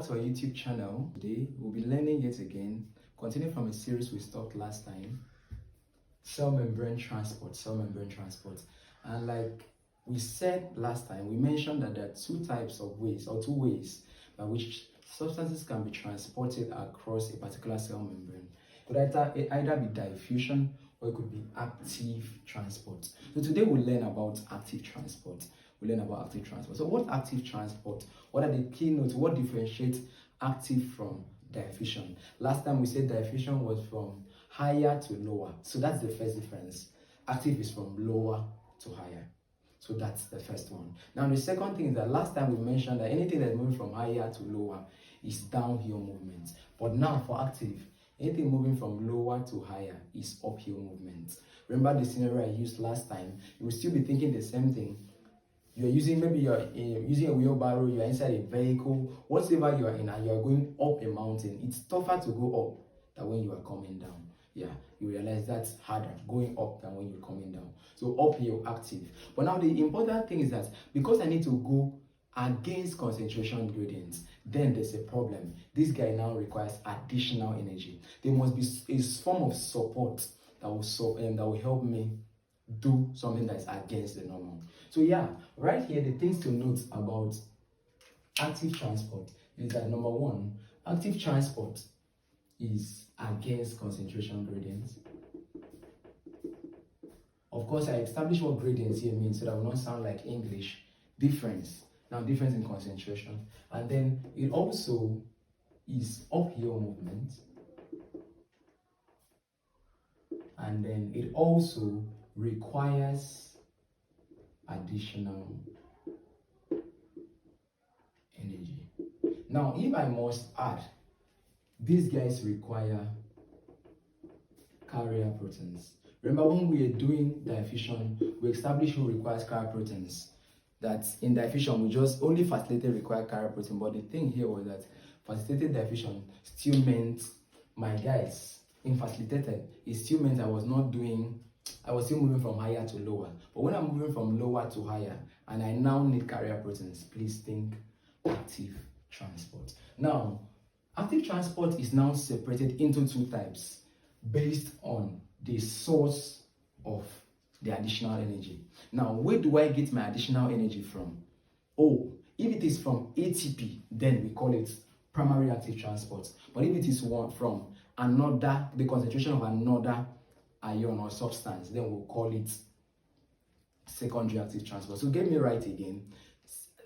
to our YouTube channel. Today we'll be learning yet again, continuing from a series we stopped last time, cell membrane transport. And like we said last time, we mentioned that there are two ways by which substances can be transported across a particular cell membrane. It could either be diffusion or it could be active transport. So today we'll learn about active transport. So what active transport? What are the keynotes? What differentiates active from diffusion? Last time we said diffusion was from higher to lower. So that's the first difference. Active is from lower to higher. So that's the first one. Now the second thing is that last time we mentioned that anything that's moving from higher to lower is downhill movement. But now for active, anything moving from lower to higher is uphill movement. Remember the scenario I used last time? You will still be thinking the same thing. You're using a wheelbarrow, you're inside a vehicle, whatever you are in, and you are going up a mountain. It's tougher to go up than when you are coming down. Yeah, you realize that's harder going up than when you're coming down. So uphill, active. But now the important thing is that because I need to go against concentration gradients, then there's a problem. This guy now requires additional energy. There must be a form of support that will help me do something that is against the normal. So yeah, right here, the things to note about active transport is that number one, active transport is against concentration gradients. Of course, I established what gradients here means so that will not sound like English. Difference. Now, difference in concentration. And then it also is uphill movement. And then it also requires additional energy. Now, if I must add, these guys require carrier proteins. Remember when we are doing diffusion, we established who requires carrier proteins. That in diffusion, we just only facilitated require carrier protein. But the thing here was that facilitated diffusion still meant, my guys, in facilitated, it still meant I was still moving from higher to lower. But when I'm moving from lower to higher, and I now need carrier proteins, please think active transport. Now, active transport is now separated into two types based on the source of the additional energy. Now, where do I get my additional energy from? Oh, if it is from ATP, then we call it primary active transport. But if it is from the concentration of another ion or substance, then we'll call it secondary active transport. So get me right again.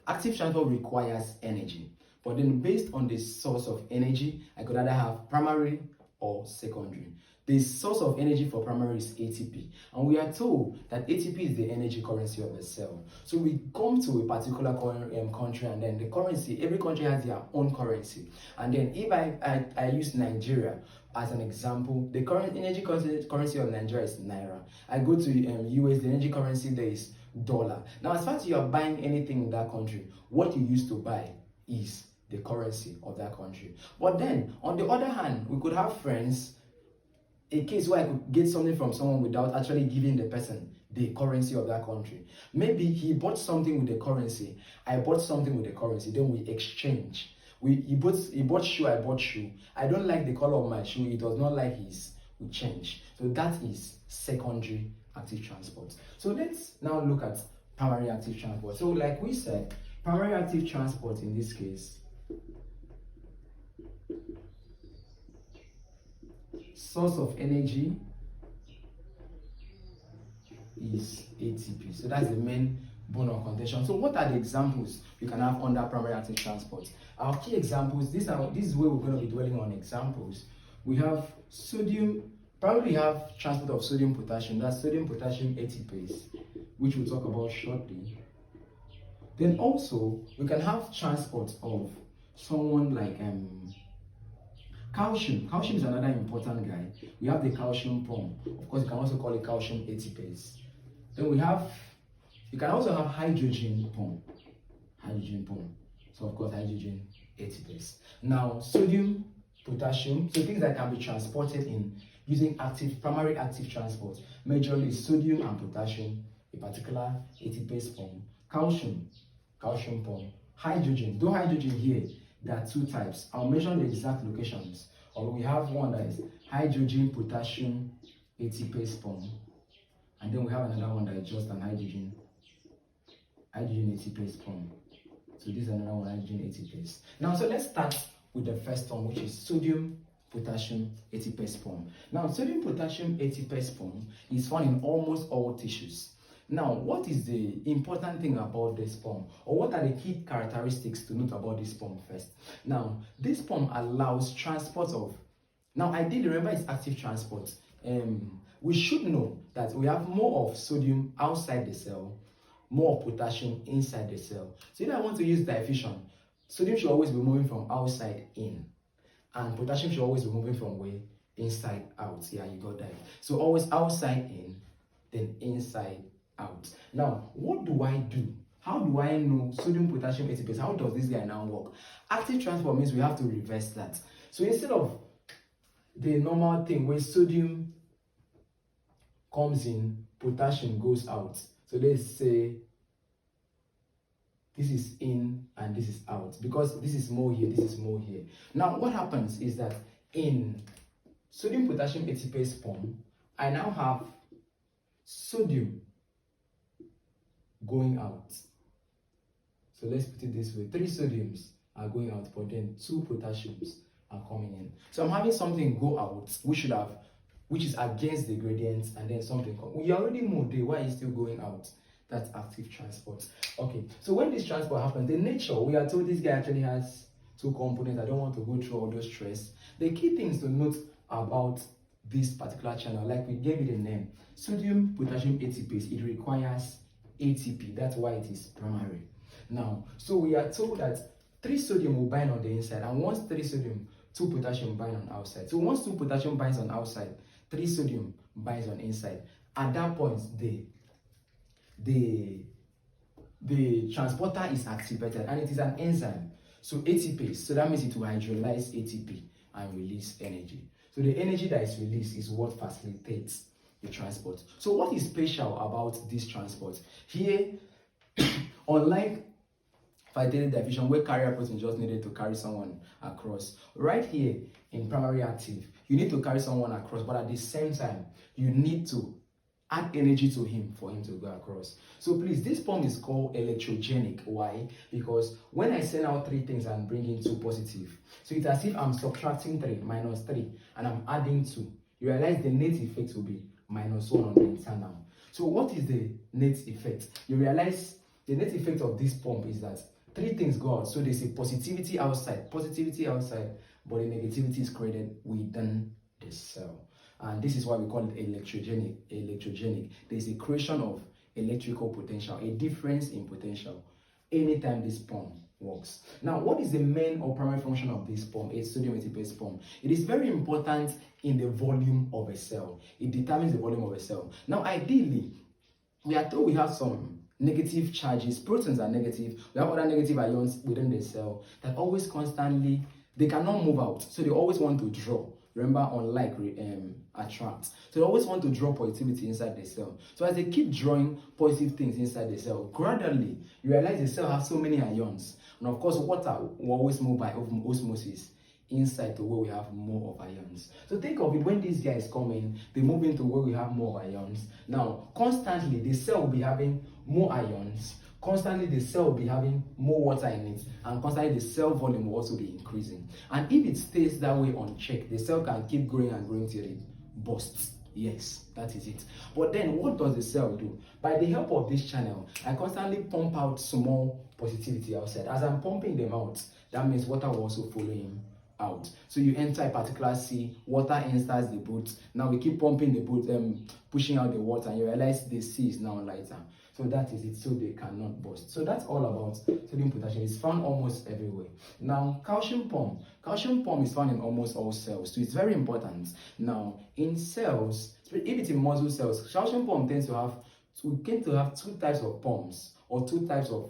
Active transport requires energy. But then based on the source of energy, I could either have primary or secondary. The source of energy for primary is ATP. And we are told that ATP is the energy currency of the cell. So we come to a particular country, and then the currency, every country has their own currency. And then if I use Nigeria as an example, the current energy currency of Nigeria is Naira. I go to US, the energy currency there is dollar. Now, as far as you are buying anything in that country, what you used to buy is the currency of that country. But then, on the other hand, we could have friends, a case where I could get something from someone without actually giving the person the currency of that country. Maybe he bought something with the currency, I bought something with the currency, then we exchange. He bought shoe, I bought shoe. I don't like the color of my shoe, he does not like his, we change. So that is secondary active transport. So let's now look at primary active transport. So like we said, primary active transport in this case, source of energy is ATP. So that's the main bone of contention. So what are the examples you can have under primary active transport? Our key examples, this is where we're going to be dwelling on examples. We have sodium, probably have transport of sodium potassium, that's sodium potassium ATPase, which we'll talk about shortly. Then also we can have transport of someone like calcium. Calcium is another important guy. We have the calcium pump. Of course, you can also call it calcium ATPase. Then you can also have hydrogen pump. So of course, hydrogen ATPase. Now, sodium, potassium, so things that can be transported in using primary active transport. Majorly sodium and potassium, a particular ATPase pump. Calcium pump. Hydrogen, though hydrogen here there are two types. I'll mention the exact locations. Or we have one that is hydrogen potassium ATPase pump, and then we have another one that is just an hydrogen ATPase pump. So this is another one, hydrogen ATPase. Now, so let's start with the first one, which is sodium potassium ATPase pump. Now, sodium potassium ATPase pump is found in almost all tissues. Now, what is the important thing about this pump, or what are the key characteristics to note about this pump first? Now, this pump allows transport of, now ideally, remember it's active transport. We should know that we have more of sodium outside the cell, more of potassium inside the cell. So if I want to use diffusion, sodium should always be moving from outside in, and potassium should always be moving from where? Inside out. Yeah, you got that. So always outside in, then inside out. Now, what do I do? How do I know sodium potassium ATPase? How does this guy now work? Active transport means we have to reverse that. So instead of the normal thing where sodium comes in, potassium goes out. So let's say this is in and this is out, because this is more here, this is more here. Now, what happens is that in sodium potassium ATPase pump, I now have sodium going out. So let's put it this way: 3 sodiums are going out, but then 2 potassiums are coming in. So I'm having something go out, which is against the gradient, and then something come. We already moved there. Why is it still going out? That's active transport. Okay, so when this transport happens, the nature, we are told this guy actually has 2 components. I don't want to go through all those stress. The key things to note about this particular channel, like we gave it a name, sodium potassium ATPase, it requires ATP. That's why it is primary. Now, so we are told that 3 sodium will bind on the inside, and once 3 sodium, 2 potassium bind on outside. So once 2 potassium binds on outside, 3 sodium binds on inside. At that point, the transporter is activated, and it is an enzyme. So ATPase, so that means it will hydrolyze ATP and release energy. So the energy that is released is what facilitates the transport. So what is special about this transport? Here, unlike facilitated diffusion, where carrier protein just needed to carry someone across, right here in primary active, you need to carry someone across, but at the same time, you need to add energy to him for him to go across. So please, this pump is called electrogenic. Why? Because when I send out 3 things and bring in 2 positive, so it's as if I'm subtracting 3, minus 3, and I'm adding 2. You realize the net effect will be minus 1 on the internal. So what is the net effect? You realize the net effect of this pump is that 3 things go out. So there's a positivity outside, but the negativity is created within the cell. And this is why we call it electrogenic. There's a creation of electrical potential, a difference in potential, anytime this pump works. Now, what is the main or primary function of this pump, a sodium ATPase pump? It is very important in the volume of a cell. It determines the volume of a cell. Now, ideally, we are told we have some negative charges. Proteins are negative. We have other negative ions within the cell that always constantly, they cannot move out. So they always want to draw. Remember, unlike attract. So they always want to draw positivity inside the cell. So as they keep drawing positive things inside the cell, gradually, you realize the cell has so many ions. And of course, water will always move by osmosis inside to where we have more of ions. So think of it, when these guys come in, they move into where we have more ions. Now, constantly, the cell will be having more ions. Constantly, the cell will be having more water in it, and constantly the cell volume will also be increasing. And if it stays that way unchecked, the cell can keep growing and growing till it bursts. Yes, that is it. But then what does the cell do? By the help of this channel, I constantly pump out small positivity outside. As I'm pumping them out, that means water will also follow him out. So you enter a particular sea, water enters the boat. Now we keep pumping the boat, pushing out the water, and you realize the sea is now lighter. So that is it, so they cannot burst. So that's all about sodium potassium. It's found almost everywhere. Now, calcium pump. Calcium pump is found in almost all cells, so it's very important. Now, in cells, if it's in muscle cells, calcium pump tends to have 2 types of pumps, or 2 types of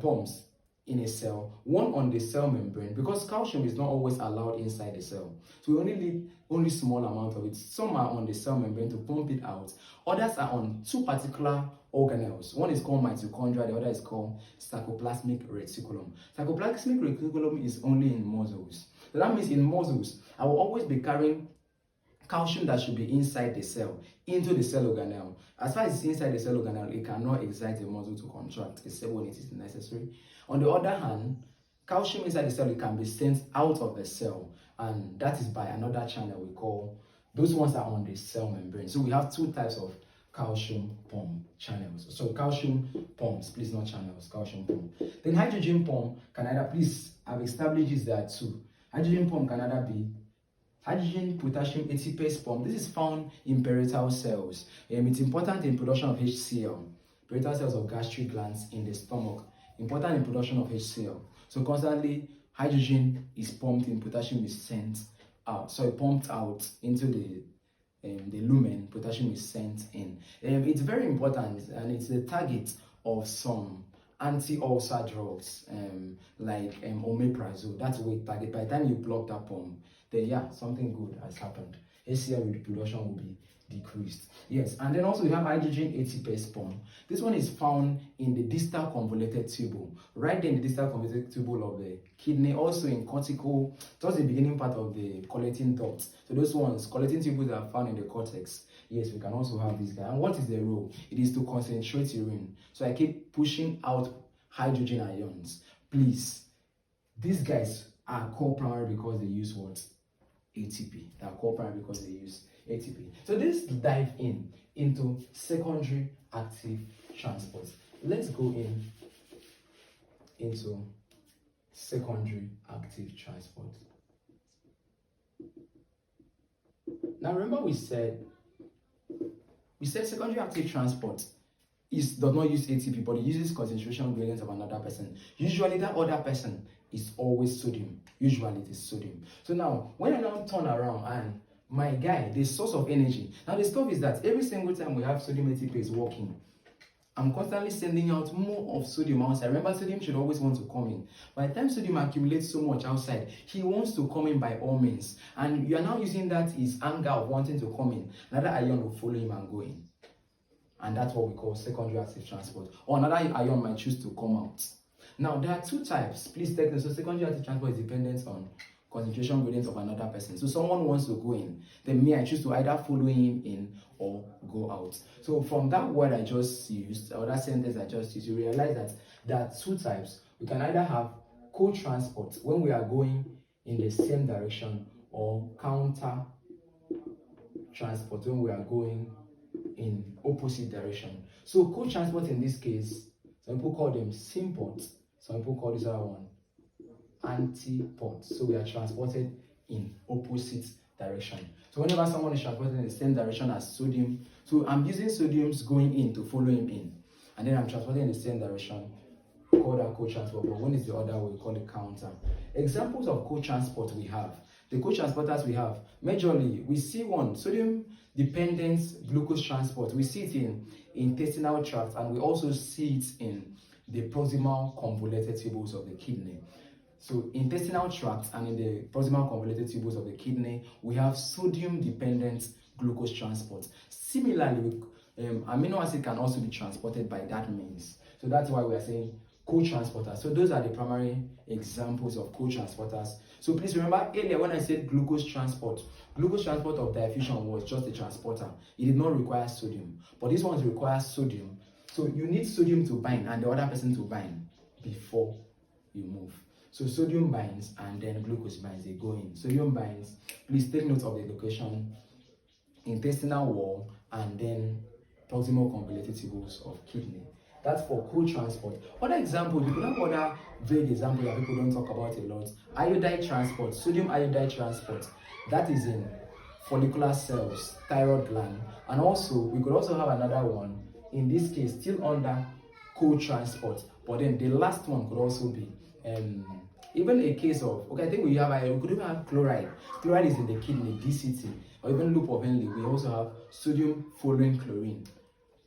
pumps. in a cell, one on the cell membrane, because calcium is not always allowed inside the cell. So we only need only small amount of it. Some are on the cell membrane to pump it out. Others are on two particular organelles. One is called mitochondria, the other is called sarcoplasmic reticulum. Sarcoplasmic reticulum is only in muscles. So that means in muscles, I will always be carrying calcium that should be inside the cell into the cell organelle. As far as it's inside the cell organelle, it cannot excite the muscle to contract except when it is necessary. On the other hand, calcium inside the cell, it can be sent out of the cell, and that is by another channel we call, those ones are on the cell membrane. So we have two types of calcium pump channels. So calcium pumps, please, not channels, calcium pump. Then hydrogen pump can either, please, I've established this there too. Hydrogen pump can either be hydrogen potassium ATPase pump. This is found in parietal cells. It's important in production of HCl. Parietal cells of gastric glands in the stomach. Important in production of HCl. So constantly hydrogen is pumped in, potassium is sent out. So pumped out into the lumen, potassium is sent in. It's very important, and it's the target of some anti-ulcer drugs like omeprazole. That's what it target. By the time you block that pump, then yeah, something good has happened. HCl production will be decreased. Yes, and then also we have hydrogen ATPase pump. This one is found in the distal convoluted tubule, right there in the distal convoluted tubule of the kidney, also in cortical, towards the beginning part of the collecting duct. So those ones, collecting tubules, are found in the cortex. Yes, we can also have this guy. And what is the role? It is to concentrate urine. So I keep pushing out hydrogen ions. Please, these guys are called primary because they use what? ATP. They are called primary because they use ATP. So let's dive into secondary active transport. Let's go into secondary active transport. Now remember we said secondary active transport does not use ATP, but it uses concentration gradients of another person. Usually that other person is always sodium. Usually it is sodium. So now when I now turn around and my guy, the source of energy. Now the stuff is that every single time we have sodium ATPase working, I'm constantly sending out more of sodium outside. Remember, sodium should always want to come in. By the time sodium accumulates so much outside, he wants to come in by all means. And you are now using that his anger of wanting to come in. Another ion will follow him and go in. And that's what we call secondary active transport. Or another ion might choose to come out. Now, there are two types. Please take this. So secondary active transport is dependent on concentration gradients of another person. So someone wants to go in, then me, I choose to either follow him in or go out. So from that word I just used, or that sentence I just used, you realize that there are two types. We can either have co-transport when we are going in the same direction, or counter transport when we are going in opposite direction. So co-transport in this case, some people call them symport, some people call this other one antiport. So we are transported in opposite direction. So whenever someone is transported in the same direction as sodium, so I'm using sodiums going in to follow him in, and then I'm transporting in the same direction, call that co-transport. But when it's the other way, we call it counter. Examples of co-transport we have. The co-transporters we have, majorly, we see one, sodium dependent glucose transport. We see it in intestinal tract, and we also see it in the proximal convoluted tubules of the kidney. So intestinal tract and in the proximal convoluted tubules of the kidney, we have sodium-dependent glucose transport. Similarly, amino acid can also be transported by that means. So that's why we are saying co-transporters. So those are the primary examples of co-transporters. So please remember earlier when I said glucose transport of diffusion was just a transporter. It did not require sodium. But this one requires sodium. So you need sodium to bind and the other person to bind before you move. So sodium binds and then glucose binds, they go in. Sodium binds, please take note of the location, intestinal wall, and then proximal convoluted tubules of kidney. That's for co-transport. Other examples, you could have other vague examples that people don't talk about a lot. Iodide transport, sodium iodide transport. That is in follicular cells, thyroid gland. And also, we could also have another one, in this case, still under co-transport. But then the last one could also be even a case of, okay, I think we could even have chloride. Chloride is in the kidney, DCT, or even loop of Henle. We also have sodium following chlorine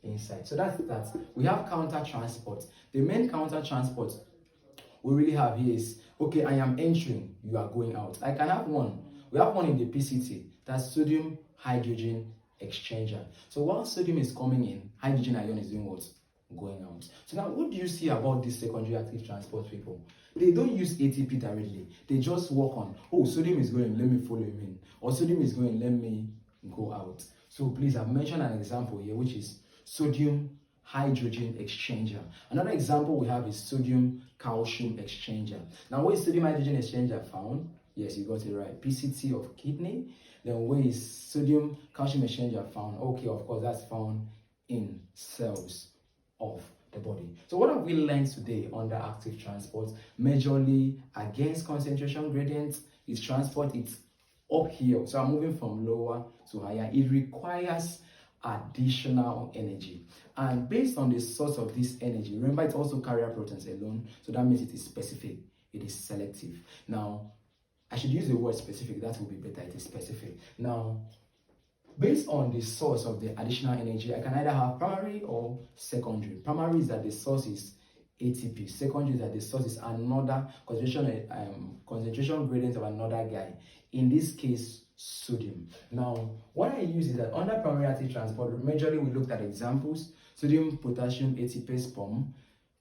inside. So that's that. We have counter transport. The main counter transport we really have here is, okay, I am entering, you are going out. I can have one. We have one in the PCT, that's sodium hydrogen exchanger. So while sodium is coming in, hydrogen ion is doing what? Going out. So now what do you see about these secondary active transport people? They don't use ATP directly. They just work on, oh, sodium is going, let me follow him in. Or sodium is going, let me go out. So please, I've mentioned an example here, which is sodium hydrogen exchanger. Another example we have is sodium calcium exchanger. Now, where is sodium hydrogen exchanger found? Yes, you got it right. PCT of kidney. Then where is sodium calcium exchanger found? Okay, of course, that's found in cells of the body. So what have we learned today under active transport? Majorly against concentration gradients, its transport, it's uphill. So I'm moving from lower to higher. It requires additional energy. And based on the source of this energy, remember it's also carrier proteins alone. So that means it is specific. It is selective. Now, I should use the word specific. That will be better. It is specific. Now, based on the source of the additional energy, I can either have primary or secondary. Primary is that the source is ATP. Secondary is that the source is another concentration gradient of another guy. In this case, sodium. Now, what I use is that under primary active transport, majorly we looked at examples: sodium, potassium, ATPase pump,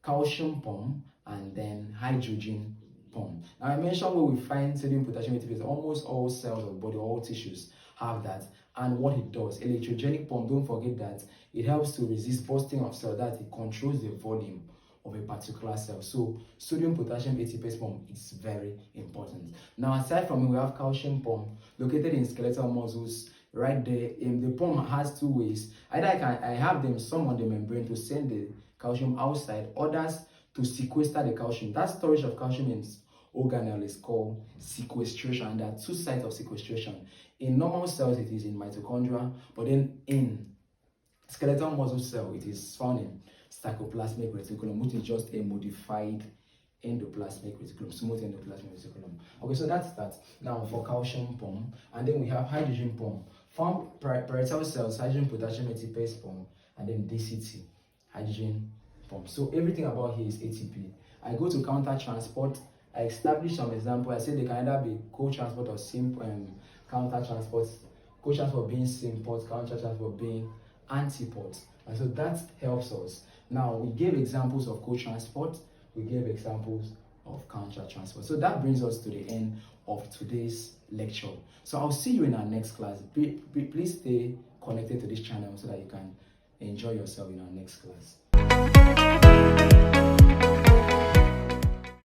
calcium pump, and then hydrogen pump. Now, I mentioned where we find sodium, potassium, ATPase. Almost all cells of the body, all tissues have that. And what it does, electrogenic pump, don't forget that it helps to resist bursting of cell, that it controls the volume of a particular cell. So sodium, potassium, ATPase pump is very important. Now, aside from it, we have calcium pump located in skeletal muscles right there. The pump has two ways. Either I have them, some on the membrane to send the calcium outside, others to sequester the calcium. That storage of calcium in organelle is called sequestration. There are two sites of sequestration. In normal cells, it is in mitochondria, but then in skeletal muscle cell, it is found in sarcoplasmic reticulum, which is just a modified endoplasmic reticulum, smooth endoplasmic reticulum. Okay, so that's that. Now for calcium pump, and then we have hydrogen pump. From parietal cells, hydrogen, potassium, ATPase pump, and then DCT, hydrogen pump. So everything about here is ATP. I go to counter transport. I establish some example. I say they can either be co-transport or counter transport. Co-transport being symport, counter transport being antiport. And so that helps us. Now, we gave examples of co-transport. We gave examples of counter transport. So that brings us to the end of today's lecture. So I'll see you in our next class. Please stay connected to this channel so that you can enjoy yourself in our next class.